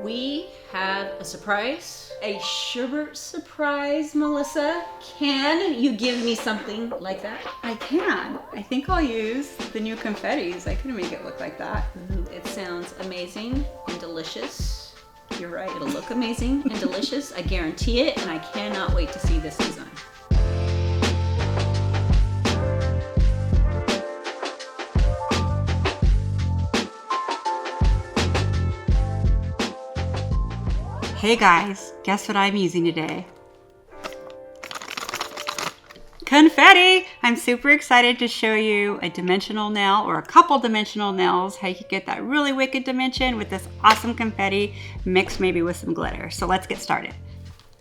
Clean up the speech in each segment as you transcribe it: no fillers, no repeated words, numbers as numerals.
We have a surprise, a sherbet surprise, Melissa. Can you give me something like that? I can. I think I'll use the new confettis. I can make it look like that. It sounds amazing and delicious. You're right, it'll look amazing and delicious. I guarantee it, and I cannot wait to see this design. Hey guys, guess what I'm using today? Confetti! I'm super excited to show you a dimensional nail or a couple dimensional nails, how you can get that really wicked dimension with this awesome confetti mixed maybe with some glitter. So let's get started.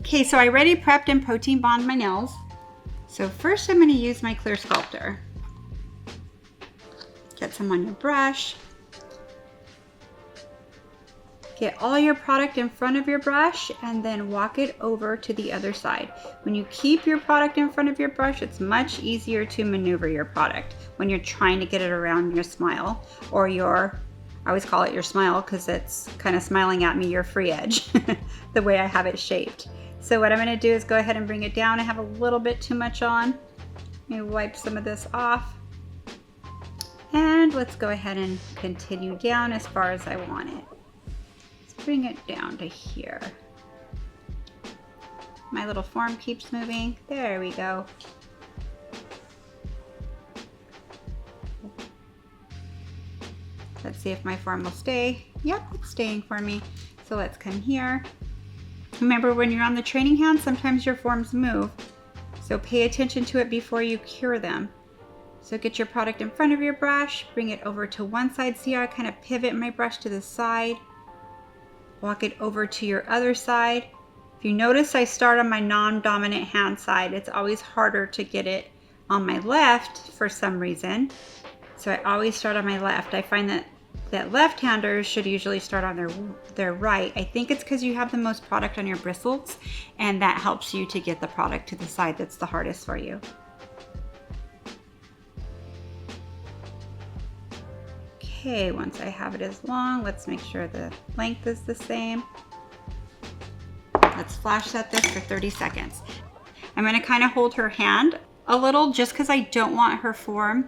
Okay, so I already prepped and protein bond my nails. So first I'm going to use my clear sculptor. Get some on your brush. Get all your product in front of your brush and then walk it over to the other side. When you keep your product in front of your brush, it's much easier to maneuver your product when you're trying to get it around your smile or your, I always call it your smile because it's kind of smiling at me, your free edge, the way I have it shaped. So what I'm going to do is go ahead and bring it down. I have a little bit too much on. Let me wipe some of this off. And let's go ahead and continue down as far as I want it. Bring it down to here. My little form keeps moving. There we go. Let's see if my form will stay. Yep, it's staying for me. So let's come here. Remember, when you're on the training hand, sometimes your forms move. So pay attention to it before you cure them. So get your product in front of your brush, bring it over to one side. See how I kind of pivot my brush to the side? Walk it over to your other side. If you notice, I start on my non-dominant hand side. It's always harder to get it on my left for some reason. So I always start on my left. I find that left-handers should usually start on their right. I think it's because you have the most product on your bristles, and that helps you to get the product to the side that's the hardest for you. Okay, once I have it as long, let's make sure the length is the same. Let's flash set this for 30 seconds. I'm going to kind of hold her hand a little just because I don't want her form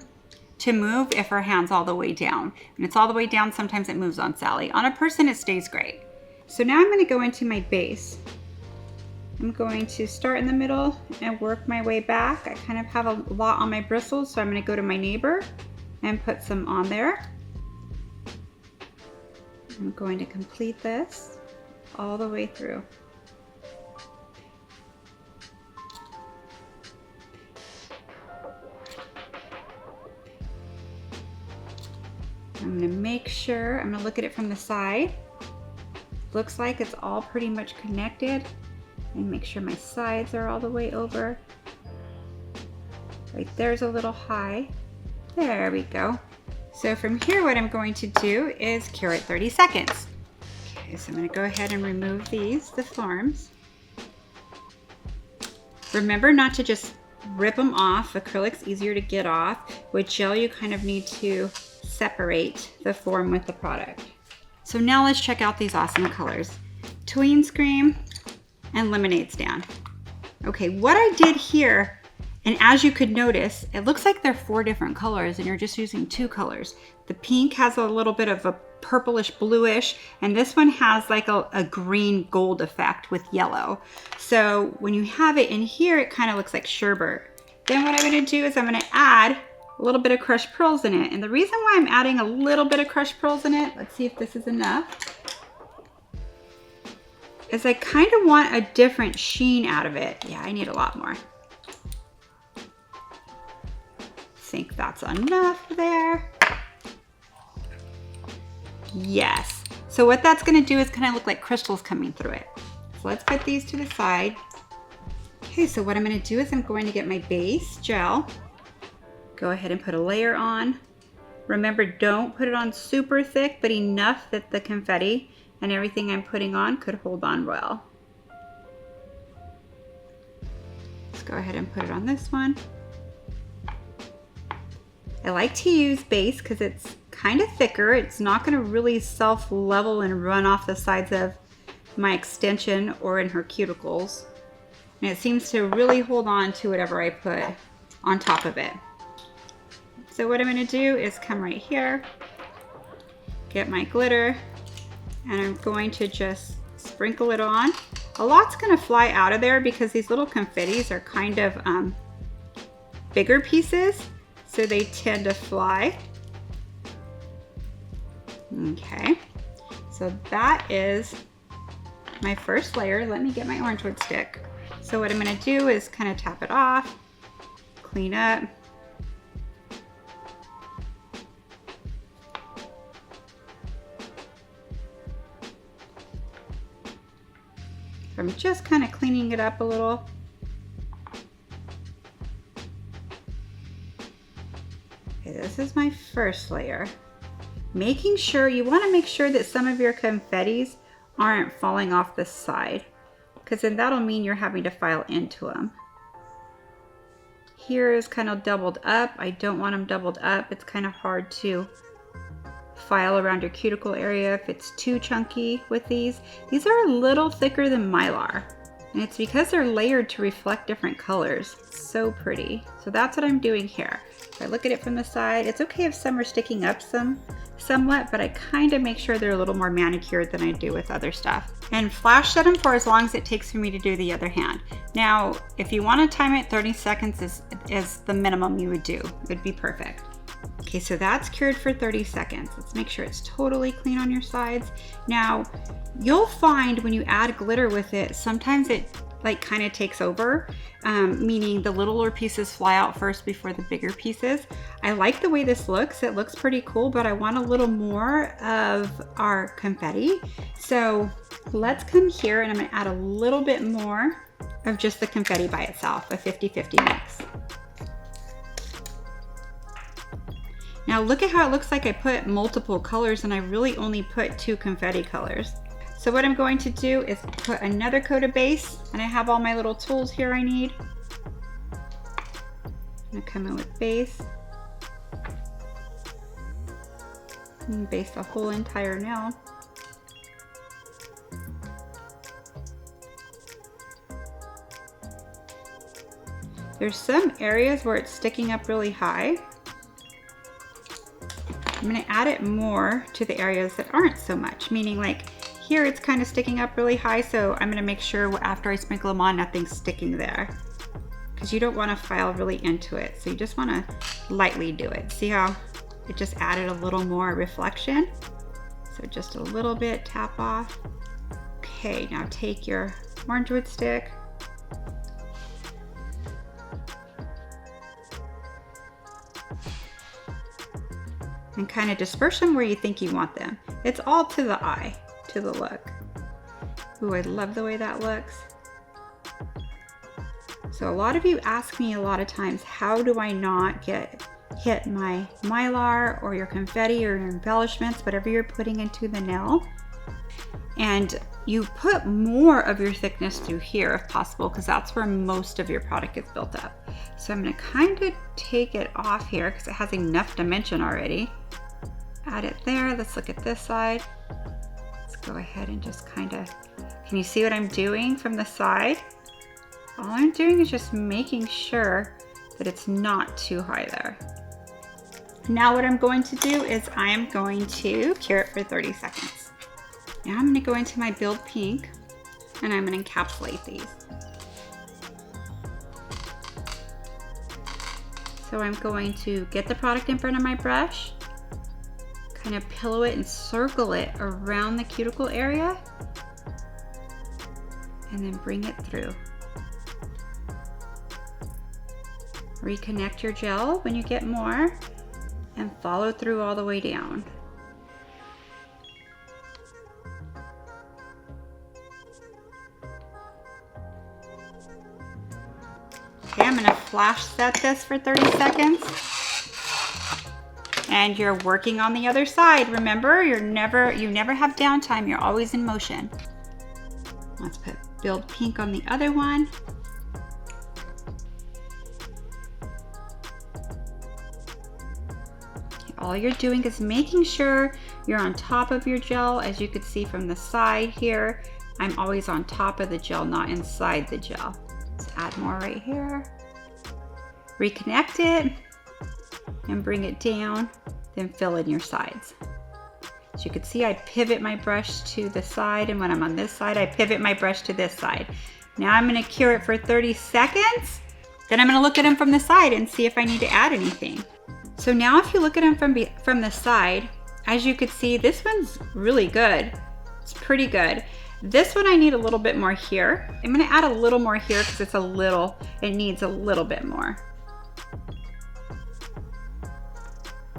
to move if her hand's all the way down. And it's all the way down, sometimes it moves on Sally. On a person, it stays great. So now I'm going to go into my base. I'm going to start in the middle and work my way back. I kind of have a lot on my bristles, so I'm going to go to my neighbor and put some on there. I'm going to complete this all the way through. I'm going to make sure, I'm going to look at it from the side. Looks like it's all pretty much connected. And make sure my sides are all the way over. Right there's a little high. There we go. So from here, what I'm going to do is cure it 30 seconds. Okay, so I'm going to go ahead and remove the forms. Remember not to just rip them off. Acrylic's easier to get off. With gel, you kind of need to separate the form with the product. So now let's check out these awesome colors. Tween Scream and Lemonade Stand. Okay, what I did here, and as you could notice, it looks like they're 4 different colors and you're just using 2 colors. The pink has a little bit of a purplish bluish, and this one has like a green gold effect with yellow. So when you have it in here, it kind of looks like sherbet. Then what I'm going to do is I'm going to add a little bit of crushed pearls in it. And the reason why I'm adding a little bit of crushed pearls in it, let's see if this is enough, is I kind of want a different sheen out of it. Yeah, I need a lot more. Think that's enough there. Yes. So what that's going to do is kind of look like crystals coming through it. So let's put these to the side. Okay, so what I'm going to do is I'm going to get my base gel. Go ahead and put a layer on. Remember, don't put it on super thick, but enough that the confetti and everything I'm putting on could hold on well. Let's go ahead and put it on this one. I like to use base because it's kind of thicker. It's not going to really self-level and run off the sides of my extension or in her cuticles. And it seems to really hold on to whatever I put on top of it. So what I'm going to do is come right here, get my glitter, and I'm going to just sprinkle it on. A lot's going to fly out of there because these little confettis are kind of bigger pieces, so they tend to fly. Okay, so that is my first layer. Let me get my orange wood stick. So what I'm going to do is kind of tap it off, clean up. I'm just kind of cleaning it up a little. Okay, this is my first layer. Making sure, you want to make sure that some of your confettis aren't falling off the side, because then that'll mean you're having to file into them. Here is kind of doubled up. I don't want them doubled up. It's kind of hard to file around your cuticle area if it's too chunky with these. These are a little thicker than Mylar, and it's because they're layered to reflect different colors. So pretty. So that's what I'm doing here. If I look at it from the side, it's okay if some are sticking up somewhat, but I kind of make sure they're a little more manicured than I do with other stuff. And flash set them for as long as it takes for me to do the other hand. Now, if you want to time it, 30 seconds is the minimum you would do. It would be perfect. Okay, so that's cured for 30 seconds. Let's make sure it's totally clean on your sides. Now, you'll find when you add glitter with it, sometimes it like kind of takes over, meaning the littler pieces fly out first before the bigger pieces. I like the way this looks. It looks pretty cool, but I want a little more of our confetti. So let's come here and I'm gonna add a little bit more of just the confetti by itself, a 50-50 mix. Now look at how it looks like I put multiple colors and I really only put 2 confetti colors. So what I'm going to do is put another coat of base, and I have all my little tools here I need. I'm gonna come in with base. And base the whole entire nail. There's some areas where it's sticking up really high. I'm gonna add it more to the areas that aren't so much, meaning like here it's kind of sticking up really high, so I'm gonna make sure after I sprinkle them on, nothing's sticking there. Because you don't wanna file really into it, so you just wanna lightly do it. See how it just added a little more reflection? So just a little bit, tap off. Okay, now take your orange wood stick. And kind of disperse them where you think you want them. It's all to the eye, to the look. Ooh, I love the way that looks. So a lot of you ask me a lot of times, how do I not hit my Mylar or your confetti or your embellishments, whatever you're putting into the nail? And you put more of your thickness through here if possible, because that's where most of your product gets built up. So I'm gonna kind of take it off here because it has enough dimension already. Add it there. Let's look at this side. Let's go ahead and just kind of, can you see what I'm doing from the side? All I'm doing is just making sure that it's not too high there. Now what I'm going to do is I am going to cure it for 30 seconds. Now I'm going to go into my Build Pink and I'm going to encapsulate these. So I'm going to get the product in front of my brush, kind of pillow it and circle it around the cuticle area, and then bring it through. Reconnect your gel when you get more and follow through all the way down. Okay, I'm gonna flash set this for 30 seconds. And you're working on the other side. Remember, you never have downtime, you're always in motion. Let's put Build Pink on the other one. all you're doing is making sure you're on top of your gel. As you could see from the side here, I'm always on top of the gel, not inside the gel. Let's add more right here. Reconnect it and bring it down, then fill in your sides. As you can see, I pivot my brush to the side, and when I'm on this side, I pivot my brush to this side. Now I'm gonna cure it for 30 seconds. Then I'm gonna look at them from the side and see if I need to add anything. So now if you look at them from the side, as you can see, this one's really good. It's pretty good. This one I need a little bit more here. I'm gonna add a little more here because it needs a little bit more.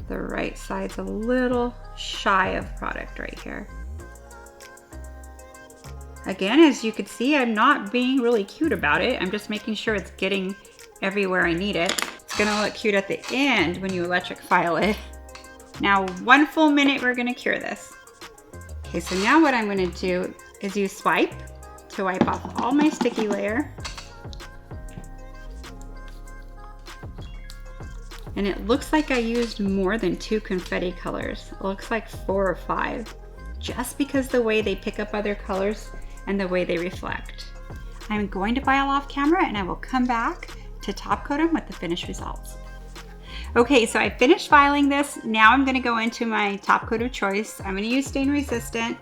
The right side's a little shy of product right here. Again, as you can see, I'm not being really cute about it. I'm just making sure it's getting everywhere I need it. It's gonna look cute at the end when you electric file it. Now, 1 full minute, we're gonna cure this. Okay, so now what I'm gonna do is use Swipe to wipe off all my sticky layer. And it looks like I used more than 2 confetti colors. It looks like 4 or 5, just because the way they pick up other colors and the way they reflect. I'm going to file off camera and I will come back to top coat them with the finished results. Okay, so I finished filing this. Now I'm gonna go into my top coat of choice. I'm gonna use stain resistant.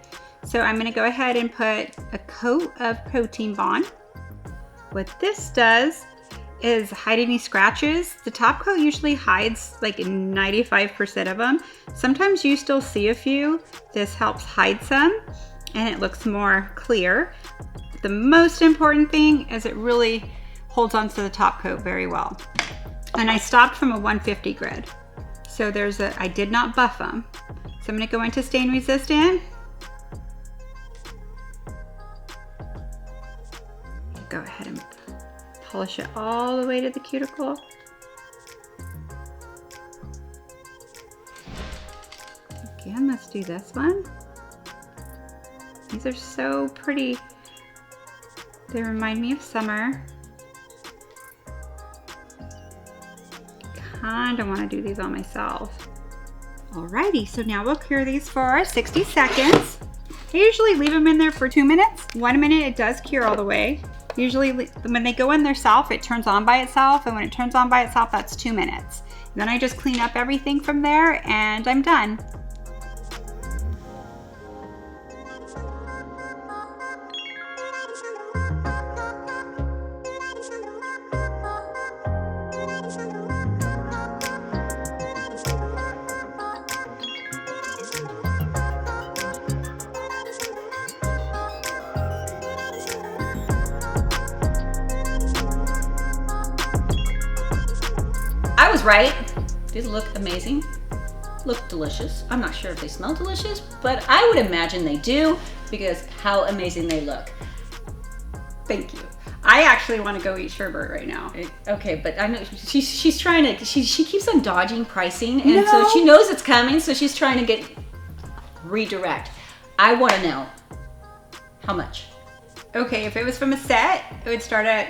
So I'm gonna go ahead and put a coat of Protein Bond. What this does is hide any scratches. The top coat usually hides like 95% of them. Sometimes you still see a few. This helps hide some and it looks more clear. The most important thing is it really holds onto the top coat very well. And I stopped from a 150 grid. So I did not buff them. So I'm gonna go into stain resistant. Go ahead and polish it all the way to the cuticle. Again, let's do this one. These are so pretty. They remind me of summer. Kinda wanna do these on myself. Alrighty, so now we'll cure these for 60 seconds. I usually leave them in there for 2 minutes. 1 minute, it does cure all the way. Usually when they go in themselves, it turns on by itself, and when it turns on by itself, that's 2 minutes. And then I just clean up everything from there and I'm done. I was right. These look amazing. Look delicious. I'm not sure if they smell delicious, but I would imagine they do because how amazing they look. Thank you. I actually want to go eat sherbet right now. Okay, but I know she's trying to. She keeps on dodging pricing, and so she knows it's coming. So she's trying to get redirect. I want to know how much. Okay, if it was from a set, it would start at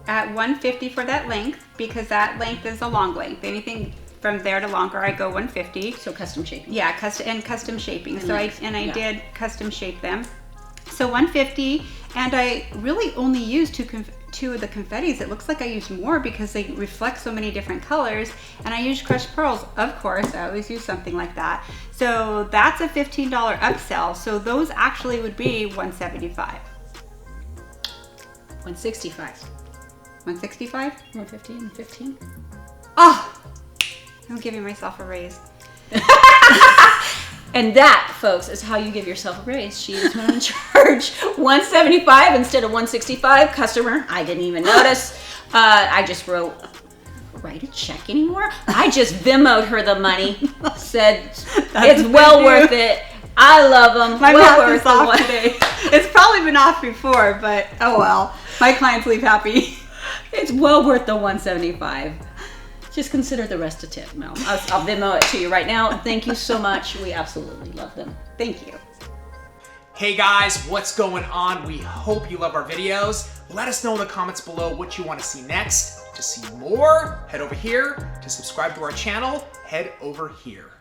150 for that length, because that length is a long length. Anything from there to longer, I go 150. So custom shaping. Yeah, custom shaping. And so I did custom shape them. So 150, and I really only used two of the confettis. It looks like I used more because they reflect so many different colors, and I used crushed pearls. Of course, I always use something like that. So that's a $15 upsell. So those actually would be 175. 165. 165? 150 and 15. Oh, I'm giving myself a raise. And that, folks, is how you give yourself a raise. She is going to charge 175 instead of 165. Customer, I didn't even notice. I just write a check anymore? I just Venmo'd her the money. Said it's well worth it. I love them. My well math worth is off today. It's probably been off before, but oh well. My clients leave happy. It's well worth the 175. Just consider the rest a tip, Mel. I'll Venmo it to you right now. Thank you so much. We absolutely love them. Thank you. Hey guys, what's going on? We hope you love our videos. Let us know in the comments below what you want to see next. To see more, head over here. To subscribe to our channel, head over here.